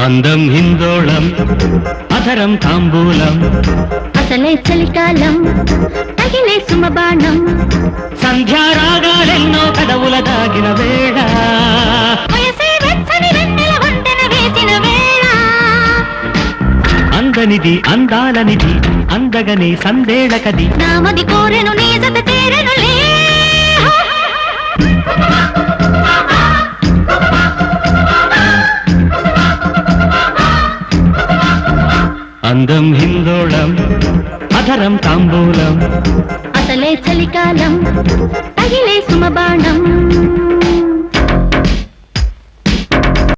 అందం హిందోళం అధరం తాంబూలం అసలే చలికాలం తగిలే సుమబాణం సంధ్యారాగాలెన్నో కదవుల దాగిన వేళ వయసే వెచ్చని వెన్నెల వంటన వేసిన వేళ అందనిది అందాలనిది అందగని సందేళకది నామది కోరెను నీ జత చేరెనులే అందం హిందోళం అధరం తాంబూలం అసలే చలికాలం తగిలే సుమబాణం